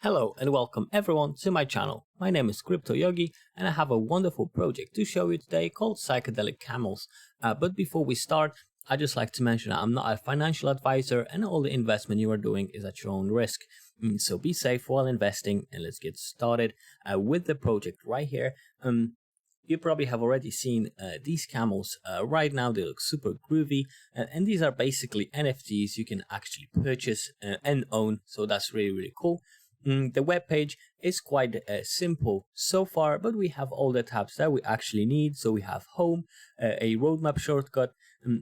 Hello and welcome everyone to my channel. My name is Crypto Yogi and I have a wonderful project to show you today called Psychedelic Camels. But before we start, I'd just like to mention that I'm not a financial advisor and all the investment you are doing is at your own risk. So be safe while investing, and let's get started with the project right here. You probably have already seen these camels. Right now they look super groovy, and these are basically NFTs you can actually purchase and own, so that's really cool. The web page is quite simple so far, but we have all the tabs that we actually need. So we have home, a roadmap shortcut,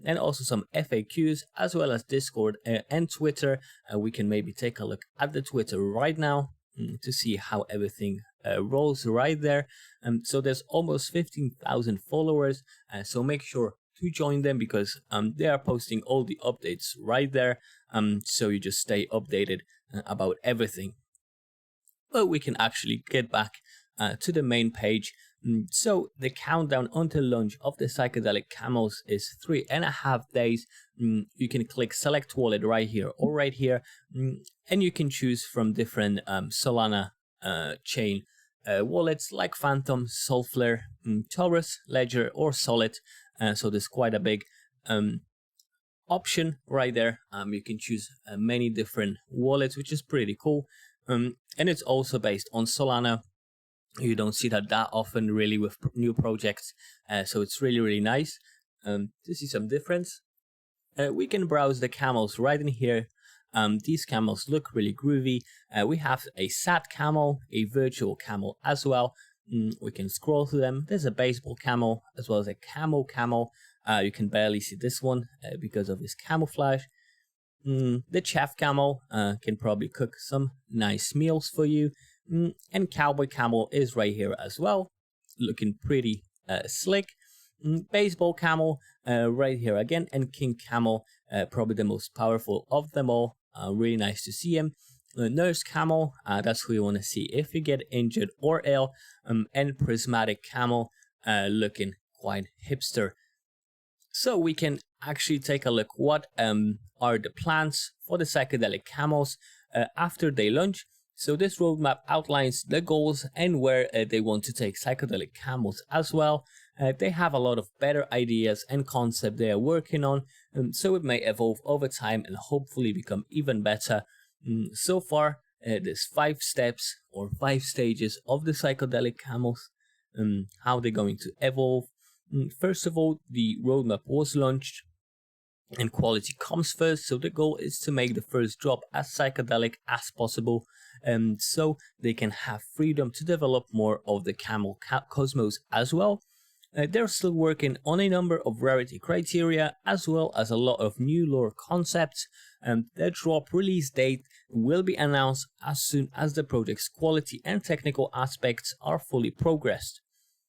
and also some FAQs, as well as Discord and Twitter. We can maybe take a look at the Twitter right now to see how everything rolls right there. So there's almost 15,000 followers, so make sure to join them because they are posting all the updates right there, so you just stay updated about everything. But we can actually get back to the main page. So the countdown until launch of the Psychedelic Camels is 3.5 days. You can click select wallet right here or right here, and you can choose from different Solana chain wallets like Phantom, Soulflare, Taurus, Ledger or Solid. So there's quite a big option right there. You can choose many different wallets, which is pretty cool. And it's also based on Solana. You don't see that often really with new projects, so it's really nice to see some difference. We can browse the camels right in here. These camels look really groovy. We have a sad camel, a virtual camel as well. We can scroll through them. There's a baseball camel as well as a camel. You can barely see this one because of this camouflage. The chef camel can probably cook some nice meals for you, and cowboy camel is right here as well, looking pretty slick. Baseball camel right here again, and king camel, probably the most powerful of them all. Really nice to see him. Nurse camel, that's who you want to see if you get injured or ill, and prismatic camel, looking quite hipster. So we can actually take a look what are the plans for the Psychedelic Camels after they launch. So this roadmap outlines the goals and where they want to take Psychedelic Camels as well. They have a lot of better ideas and concepts they are working on, so it may evolve over time and hopefully become even better. So far, there's 5 steps or 5 stages of the Psychedelic Camels, how they're going to evolve. First of all, the roadmap was launched and quality comes first, so the goal is to make the first drop as psychedelic as possible, so they can have freedom to develop more of the camel cosmos as well. They're still working on a number of rarity criteria as well as a lot of new lore concepts. The drop release date will be announced as soon as the project's quality and technical aspects are fully progressed.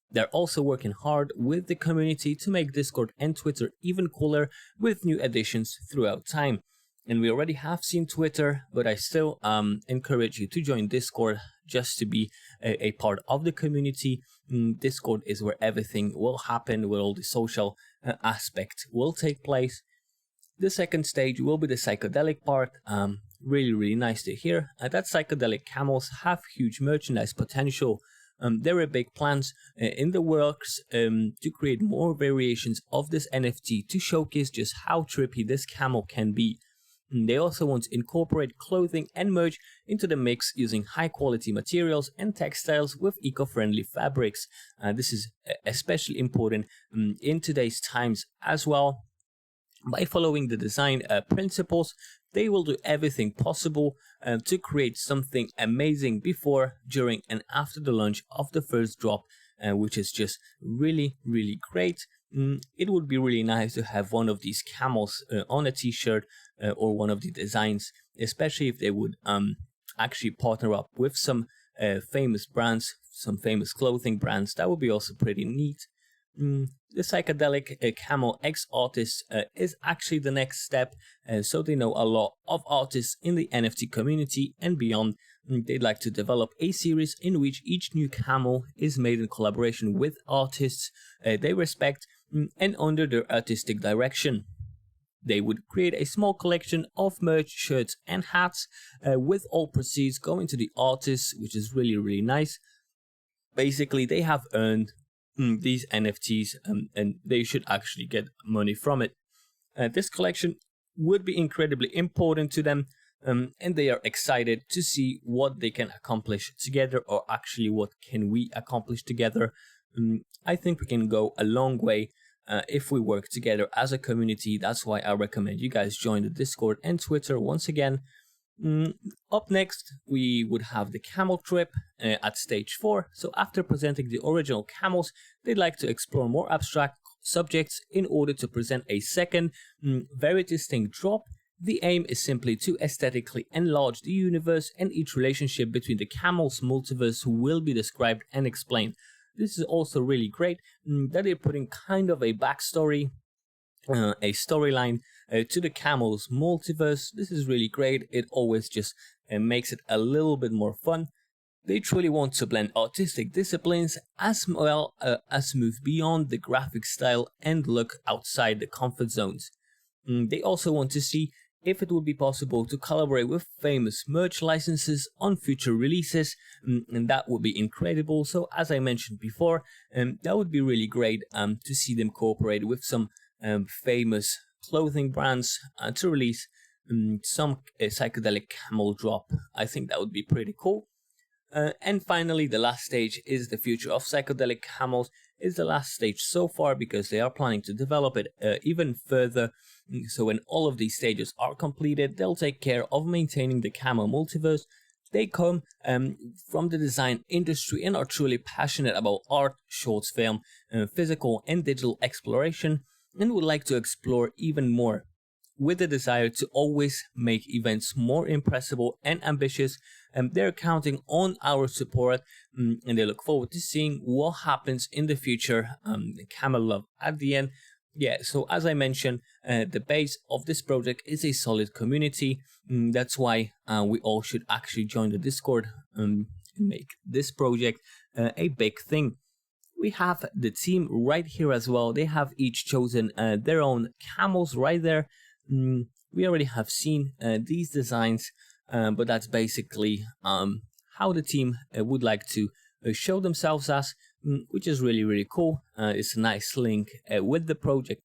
They're also working hard with the community to make Discord and Twitter even cooler with new additions throughout time. And we already have seen Twitter, but I still encourage you to join Discord just to be a part of the community. Discord is where everything will happen, where all the social aspect will take place. The second stage will be the psychedelic part. Really nice to hear that Psychedelic Camels have huge merchandise potential. There are big plans in the works to create more variations of this NFT to showcase just how trippy this camel can be. They also want to incorporate clothing and merch into the mix using high quality materials and textiles with eco-friendly fabrics. This is especially important in today's times as well. By following the design principles, they will do everything possible to create something amazing before, during and after the launch of the first drop, which is just really great. It would be really nice to have one of these camels on a t-shirt or one of the designs, especially if they would actually partner up with some famous brands, some famous clothing brands. That would be also pretty neat. The Psychedelic Camel X artist is actually the next step, so they know a lot of artists in the NFT community and beyond. They'd like to develop a series in which each new camel is made in collaboration with artists they respect and under their artistic direction. they would create a small collection of merch, shirts and hats, with all proceeds going to the artists, which is really nice. Basically, they have earned these NFTs, and they should actually get money from it. This collection would be incredibly important to them, and they are excited to see what they can accomplish together, or actually what can we accomplish together. I think we can go a long way if we work together as a community. That's why I recommend you guys join the Discord and Twitter once again. Up next, we would have the camel trip at stage 4. So after presenting the original camels, they'd like to explore more abstract subjects in order to present a second, very distinct drop. The aim is simply to aesthetically enlarge the universe, and each relationship between the Camels multiverse will be described and explained. This is also really great that they're putting kind of a backstory, a storyline to the Camels multiverse. This is really great. It always just makes it a little bit more fun. They truly want to blend artistic disciplines as well as move beyond the graphic style and look outside the comfort zones. They also want to see if it would be possible to collaborate with famous merch licenses on future releases, and that would be incredible. So as I mentioned before, that would be really great to see them cooperate with some famous clothing brands to release some psychedelic camel drop. I think that would be pretty cool. And finally, the last stage is the future of psychedelic camels. It's the last stage so far because they are planning to develop it even further. So when all of these stages are completed, they'll take care of maintaining the camel multiverse. They come from the design industry and are truly passionate about art, short film, physical and digital exploration, and would like to explore even more, with the desire to always make events more impressible and ambitious. They're counting on our support, and they look forward to seeing what happens in the future. Camel love at the end. Yeah, so as I mentioned, the base of this project is a solid community. That's why we all should actually join the Discord and make this project a big thing. We have the team right here as well. They have each chosen their own camels right there. We already have seen these designs, but that's basically how the team would like to show themselves as, which is really cool. It's a nice link with the project.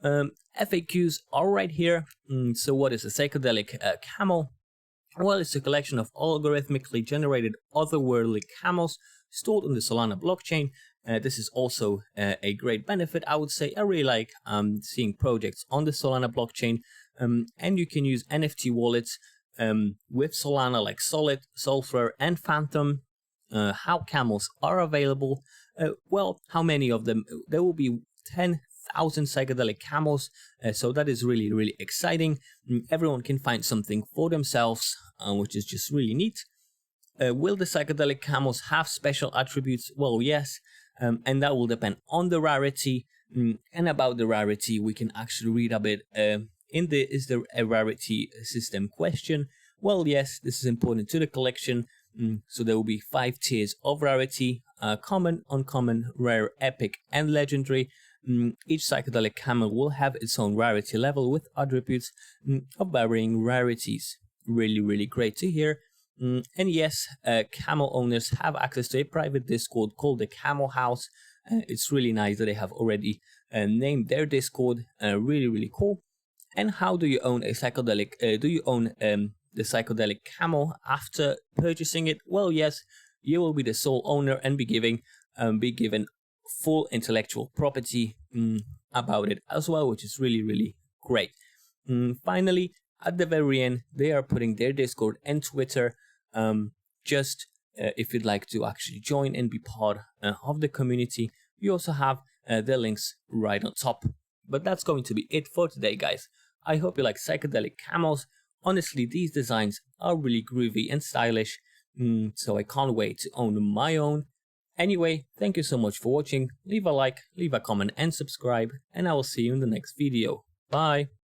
FAQs are right here. So what is a psychedelic camel? Well, it's a collection of algorithmically generated otherworldly camels stored on the Solana blockchain. This is also a great benefit, I would say. I really like seeing projects on the Solana blockchain, and you can use NFT wallets with Solana like Solid, Sulfur and Phantom. How camels are available? Well, how many of them? There will be 10,000 psychedelic camels, so that is really exciting. Everyone can find something for themselves, which is just really neat. Will the psychedelic camels have special attributes? Well, yes, and that will depend on the rarity. And about the rarity, we can actually read a bit is there a rarity system question? Well, yes, this is important to the collection. So there will be 5 tiers of rarity: common, uncommon, rare, epic and legendary. Each psychedelic camel will have its own rarity level with attributes of varying rarities. Really great to hear. And yes, camel owners have access to a private Discord called the Camel House. It's really nice that they have already named their Discord. Really cool. And how do you own a psychedelic? Do you own the psychedelic camel after purchasing it? Well, yes, you will be the sole owner and be given full intellectual property about it as well, which is really great. Finally, at the very end, they are putting their Discord and Twitter. If you'd like to actually join and be part of the community, we also have the links right on top. But that's going to be it for today, guys. I hope you like psychedelic camels. Honestly, these designs are really groovy and stylish, so I can't wait to own my own. Anyway, thank you so much for watching. Leave a like, leave a comment and subscribe, and I will see you in the next video. Bye!